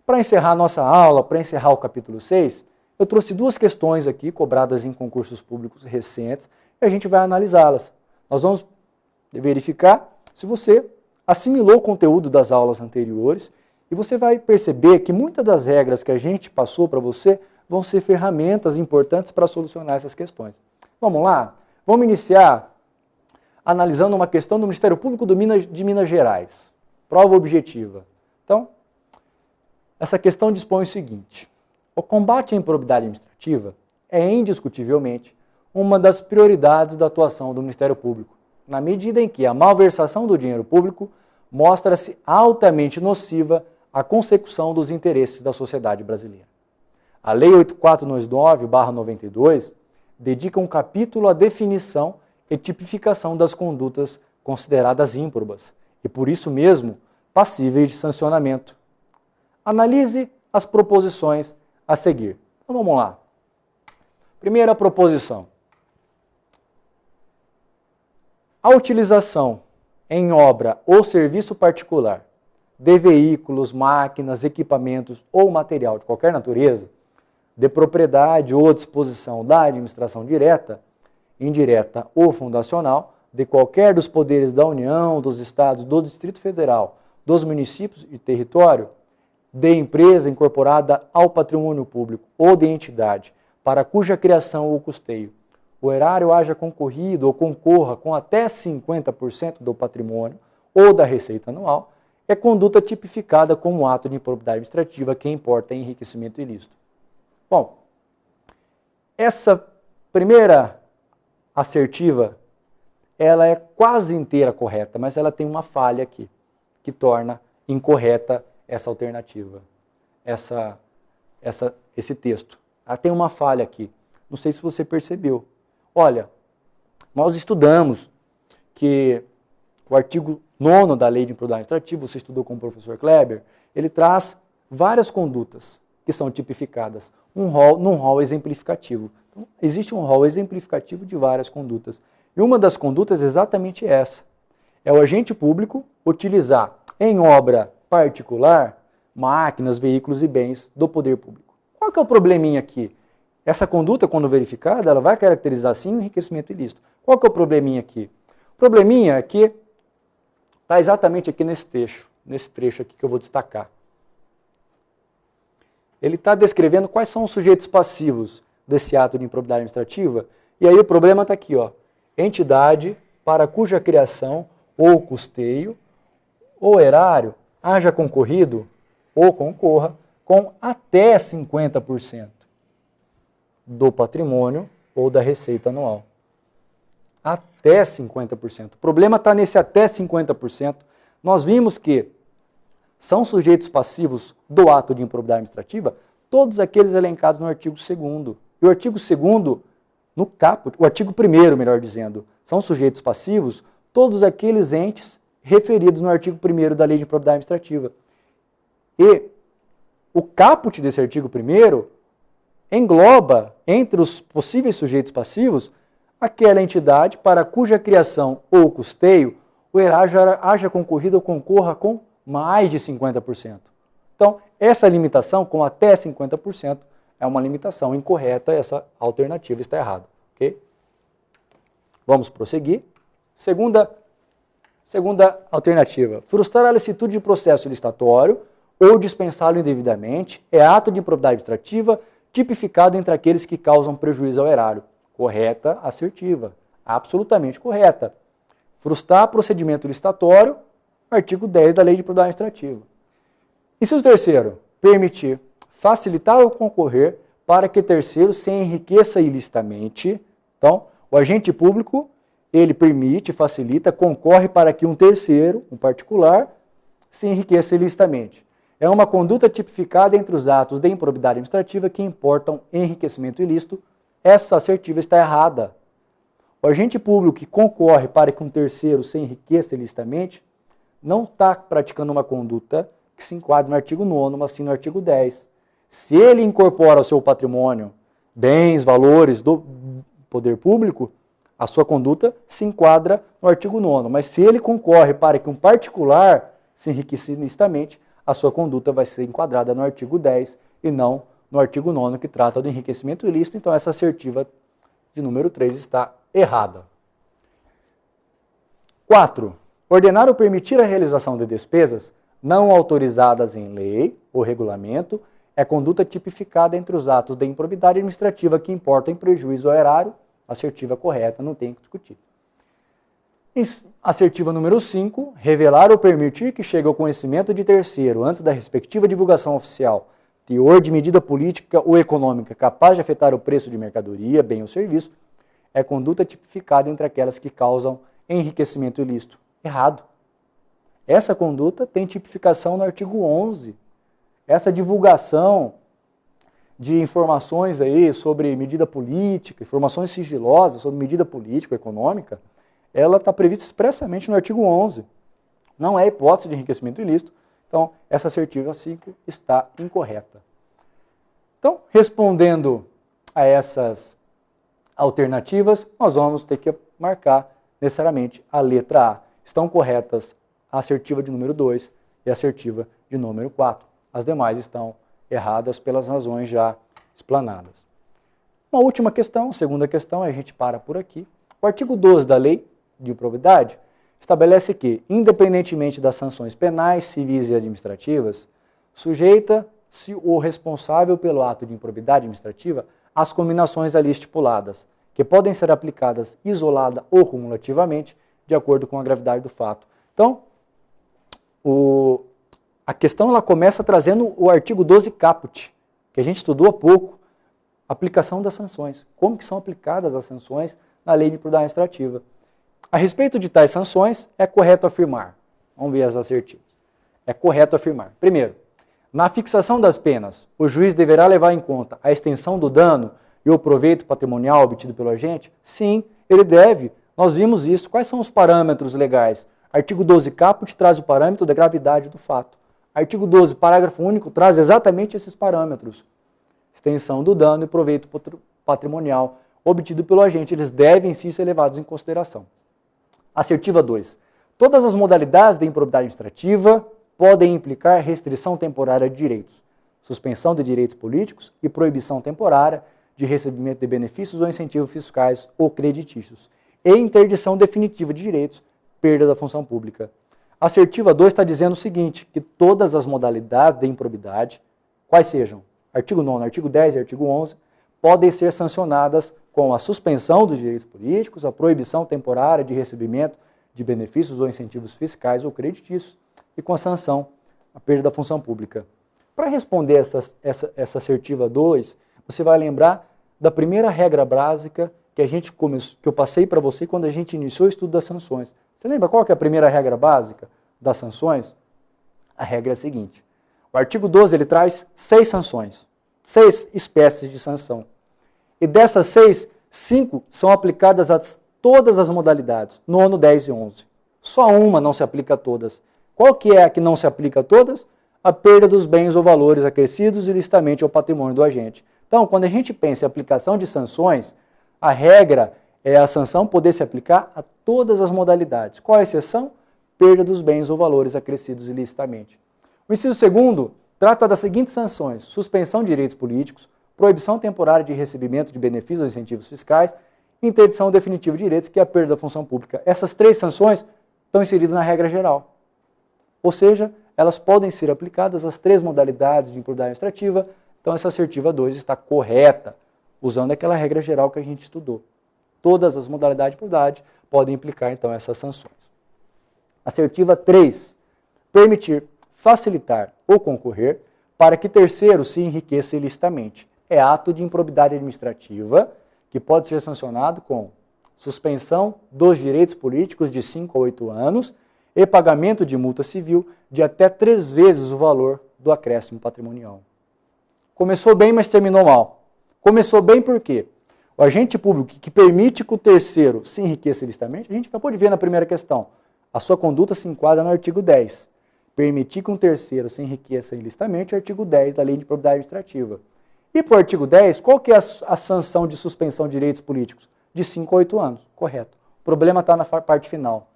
Para encerrar nossa aula, para encerrar o capítulo 6, eu trouxe duas questões aqui, cobradas em concursos públicos recentes, e a gente vai analisá-las. Nós vamos verificar se você assimilou o conteúdo das aulas anteriores e você vai perceber que muitas das regras que a gente passou para você vão ser ferramentas importantes para solucionar essas questões. Vamos lá? Vamos iniciar analisando uma questão do Ministério Público de Minas Gerais. Prova objetiva. Então, essa questão dispõe o seguinte: o combate à improbidade administrativa é indiscutivelmente uma das prioridades da atuação do Ministério Público, na medida em que a malversação do dinheiro público mostra-se altamente nociva à consecução dos interesses da sociedade brasileira. A Lei 8429/92 dedica um capítulo à definição e tipificação das condutas consideradas ímprobas e, por isso mesmo, passíveis de sancionamento. Analise as proposições a seguir. Então vamos lá. Primeira proposição. A utilização em obra ou serviço particular de veículos, máquinas, equipamentos ou material de qualquer natureza, de propriedade ou disposição da administração direta, indireta ou fundacional, de qualquer dos poderes da União, dos Estados, do Distrito Federal, dos municípios e território, de empresa incorporada ao patrimônio público ou de entidade, para cuja criação ou custeio o erário haja concorrido ou concorra com até 50% do patrimônio ou da receita anual, é conduta tipificada como ato de improbidade administrativa que importa enriquecimento ilícito. Bom, essa primeira assertiva, ela é quase inteira correta, mas ela tem uma falha aqui, que torna incorreta essa alternativa, esse texto. Ela tem uma falha aqui, não sei se você percebeu. Olha, nós estudamos que o artigo 9º da Lei de Improbidade Administrativa, você estudou com o professor Kleber, ele traz várias condutas que são tipificadas num rol exemplificativo. Então, existe um rol exemplificativo de várias condutas. E uma das condutas é exatamente essa. É o agente público utilizar em obra particular máquinas, veículos e bens do poder público. Qual que é o probleminha aqui? Essa conduta, quando verificada, ela vai caracterizar sim o enriquecimento ilícito. Qual que é o probleminha aqui? O probleminha é que está exatamente aqui nesse trecho aqui que eu vou destacar. Ele está descrevendo quais são os sujeitos passivos desse ato de improbidade administrativa, e aí o problema está aqui, ó. Entidade para cuja criação ou custeio ou erário haja concorrido ou concorra com até 50% do patrimônio ou da receita anual. Até 50%. O problema está nesse até 50%. Nós vimos que são sujeitos passivos do ato de improbidade administrativa todos aqueles elencados no artigo 2º. E o artigo 2º, no caput, o artigo 1º, melhor dizendo, são sujeitos passivos todos aqueles entes referidos no artigo 1º da Lei de Improbidade Administrativa. E o caput desse artigo 1º engloba, entre os possíveis sujeitos passivos, aquela entidade para cuja criação ou custeio o erário haja concorrido ou concorra com mais de 50%. Então, essa limitação, com até 50%, é uma limitação incorreta, essa alternativa está errada. Okay? Vamos prosseguir. Segunda alternativa. Frustrar a licitude de processo licitatório ou dispensá-lo indevidamente é ato de improbidade administrativa tipificado entre aqueles que causam prejuízo ao erário. Correta, assertiva. Absolutamente correta. Frustrar procedimento licitatório, artigo 10 da Lei de Improbidade Administrativa. Inciso 3º. Permitir facilitar ou concorrer para que terceiro se enriqueça ilicitamente. Então, o agente público, ele permite, facilita, concorre para que um terceiro, um particular, se enriqueça ilicitamente. É uma conduta tipificada entre os atos de improbidade administrativa que importam enriquecimento ilícito. Essa assertiva está errada. O agente público que concorre para que um terceiro se enriqueça ilicitamente não está praticando uma conduta que se enquadra no artigo 9º, mas sim no artigo 10. Se ele incorpora ao seu patrimônio bens, valores do poder público, a sua conduta se enquadra no artigo 9º. Mas se ele concorre para que um particular se enriqueça ilicitamente, a sua conduta vai ser enquadrada no artigo 10 e não no artigo 9º, que trata do enriquecimento ilícito. Então, essa assertiva de número 3 está errada. 4. Ordenar ou permitir a realização de despesas não autorizadas em lei ou regulamento é conduta tipificada entre os atos de improbidade administrativa que importam em prejuízo ao erário. Assertiva correta, não tem que discutir. Assertiva número 5. Revelar ou permitir que chegue ao conhecimento de terceiro, antes da respectiva divulgação oficial, teor de medida política ou econômica capaz de afetar o preço de mercadoria, bem ou serviço, é conduta tipificada entre aquelas que causam enriquecimento ilícito. Errado. Essa conduta tem tipificação no artigo 11. Essa divulgação de informações aí sobre medida política, informações sigilosas sobre medida política ou econômica, ela está prevista expressamente no artigo 11. Não é hipótese de enriquecimento ilícito. Então, essa assertiva 5 está incorreta. Então, respondendo a essas alternativas, nós vamos ter que marcar necessariamente a letra A. Estão corretas a assertiva de número 2 e a assertiva de número 4. As demais estão erradas pelas razões já explanadas. Uma última questão, segunda questão, a gente para por aqui. O artigo 12 da Lei de Improbidade estabelece que, independentemente das sanções penais, civis e administrativas, sujeita-se o responsável pelo ato de improbidade administrativa às combinações ali estipuladas, que podem ser aplicadas isolada ou cumulativamente, de acordo com a gravidade do fato. Então, a questão ela começa trazendo o artigo 12 caput, que a gente estudou há pouco, aplicação das sanções. Como que são aplicadas as sanções na lei de improbidade administrativa. A respeito de tais sanções, é correto afirmar. Vamos ver as assertivas. É correto afirmar. Primeiro, na fixação das penas, o juiz deverá levar em conta a extensão do dano e o proveito patrimonial obtido pelo agente? Sim, ele deve. Nós vimos isso. Quais são os parâmetros legais? Artigo 12 caput traz o parâmetro da gravidade do fato. Artigo 12, parágrafo único, traz exatamente esses parâmetros. Extensão do dano e proveito patrimonial obtido pelo agente. Eles devem sim ser levados em consideração. Assertiva 2. Todas as modalidades de improbidade administrativa podem implicar restrição temporária de direitos, suspensão de direitos políticos e proibição temporária de recebimento de benefícios ou incentivos fiscais ou creditícios, e interdição definitiva de direitos, perda da função pública. A assertiva 2 está dizendo o seguinte, que todas as modalidades de improbidade, quais sejam, artigo 9, artigo 10 e artigo 11, podem ser sancionadas com a suspensão dos direitos políticos, a proibição temporária de recebimento de benefícios ou incentivos fiscais ou creditícios e com a sanção, a perda da função pública. Para responder essa assertiva 2, você vai lembrar da primeira regra básica que eu passei para você quando a gente iniciou o estudo das sanções. Você lembra qual que é a primeira regra básica das sanções? A regra é a seguinte. O artigo 12 ele traz 6 sanções, 6 espécies de sanção. E dessas 6, 5 são aplicadas a todas as modalidades, 9, 10 e 11. Só uma não se aplica a todas. Qual que é a que não se aplica a todas? A perda dos bens ou valores acrescidos ilicitamente ao patrimônio do agente. Então, quando a gente pensa em aplicação de sanções, a regra é a sanção poder se aplicar a todas as modalidades. Qual a exceção? Perda dos bens ou valores acrescidos ilicitamente. O inciso 2º trata das seguintes sanções: suspensão de direitos políticos, proibição temporária de recebimento de benefícios ou incentivos fiscais, interdição definitiva de direitos, que é a perda da função pública. Essas 3 sanções estão inseridas na regra geral. Ou seja, elas podem ser aplicadas às 3 modalidades de improbidade administrativa. Então, essa assertiva 2 está correta, usando aquela regra geral que a gente estudou. Todas as modalidades de improbidade podem implicar, então, essas sanções. Assertiva 3. Permitir, facilitar ou concorrer para que terceiro se enriqueça ilicitamente. É ato de improbidade administrativa que pode ser sancionado com suspensão dos direitos políticos de 5 a 8 anos e pagamento de multa civil de até 3 vezes o valor do acréscimo patrimonial. Começou bem, mas terminou mal. Começou bem por quê? O agente público que permite que o terceiro se enriqueça ilicitamente, a gente acabou de ver na primeira questão, a sua conduta se enquadra no artigo 10. Permitir que um terceiro se enriqueça ilicitamente, artigo 10 da Lei de Improbidade Administrativa. E para o artigo 10, qual que é a sanção de suspensão de direitos políticos? De 5 a 8 anos, correto. O problema está na parte final.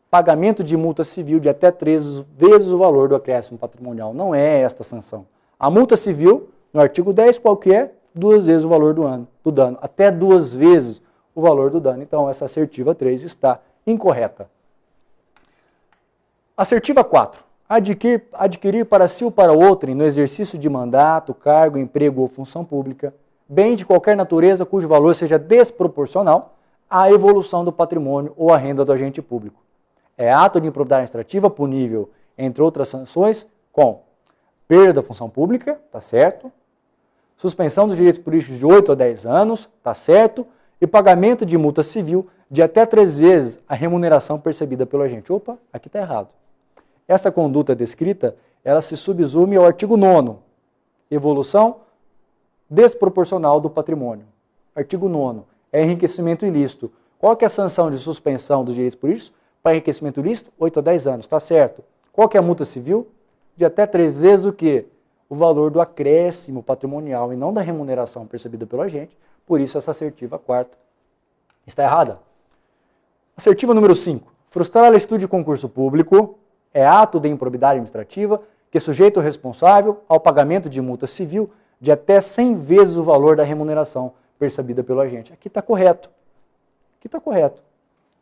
pagamento de multa civil de até 3 vezes o valor do acréscimo patrimonial. Não é esta sanção. A multa civil, no artigo 10, qual que é? 2 vezes o valor do dano. Até 2 vezes o valor do dano. Então, essa assertiva 3 está incorreta. Assertiva 4. Adquirir para si ou para outrem, no exercício de mandato, cargo, emprego ou função pública, bem de qualquer natureza cujo valor seja desproporcional à evolução do patrimônio ou à renda do agente público. É ato de improbidade administrativa punível, entre outras sanções, com perda da função pública, tá certo? Suspensão dos direitos políticos de 8 a 10 anos, tá certo? E pagamento de multa civil de até 3 vezes a remuneração percebida pelo agente. Opa, aqui está errado. Essa conduta descrita, ela se subsume ao artigo 9º, evolução desproporcional do patrimônio. Artigo 9º, é enriquecimento ilícito. Qual que é a sanção de suspensão dos direitos políticos? Para enriquecimento ilícito, 8 a 10 anos, está certo. Qual que é a multa civil? De até 3 vezes o quê? O valor do acréscimo patrimonial e não da remuneração percebida pelo agente. Por isso, essa assertiva 4ª está errada. Assertiva número 5. Frustrar a licitude de concurso público é ato de improbidade administrativa que sujeita o responsável ao pagamento de multa civil de até 100 vezes o valor da remuneração percebida pelo agente. Aqui está correto. Aqui está correto.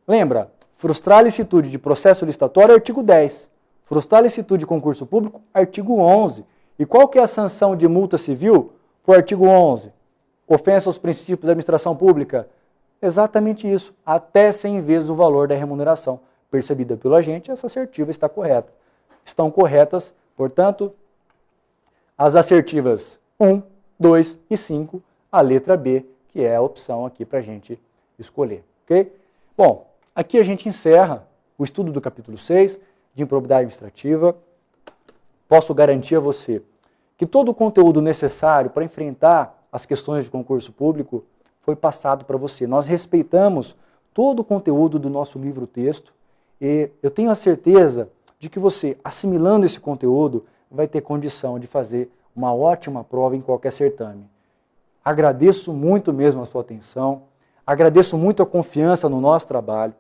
Lembra? Frustrar a licitude de processo licitatório, artigo 10. Frustrar a licitude de concurso público, artigo 11. E qual que é a sanção de multa civil para o artigo 11? Ofensa aos princípios da administração pública. Exatamente isso. Até 100 vezes o valor da remuneração percebida pelo agente, essa assertiva está correta. Estão corretas, portanto, as assertivas 1, 2 e 5, a letra B, que é a opção aqui para a gente escolher. Ok? Bom, aqui a gente encerra o estudo do capítulo 6 de improbidade administrativa. Posso garantir a você que todo o conteúdo necessário para enfrentar as questões de concurso público foi passado para você. Nós respeitamos todo o conteúdo do nosso livro-texto e eu tenho a certeza de que você, assimilando esse conteúdo, vai ter condição de fazer uma ótima prova em qualquer certame. Agradeço muito mesmo a sua atenção, agradeço muito a confiança no nosso trabalho,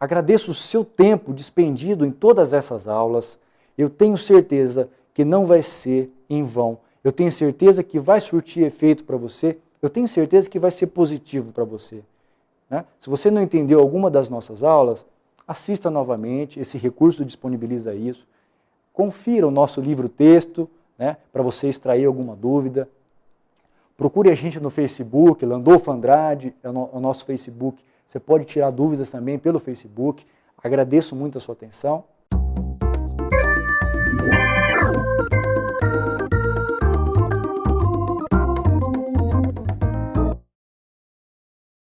agradeço o seu tempo despendido em todas essas aulas. Eu tenho certeza que não vai ser em vão. Eu tenho certeza que vai surtir efeito para você. Eu tenho certeza que vai ser positivo para você. Né? Se você não entendeu alguma das nossas aulas, assista novamente, esse recurso disponibiliza isso. Confira o nosso livro-texto, né, para você extrair alguma dúvida. Procure a gente no Facebook, Landolfo Andrade é o nosso Facebook. Você pode tirar dúvidas também pelo Facebook. Agradeço muito a sua atenção.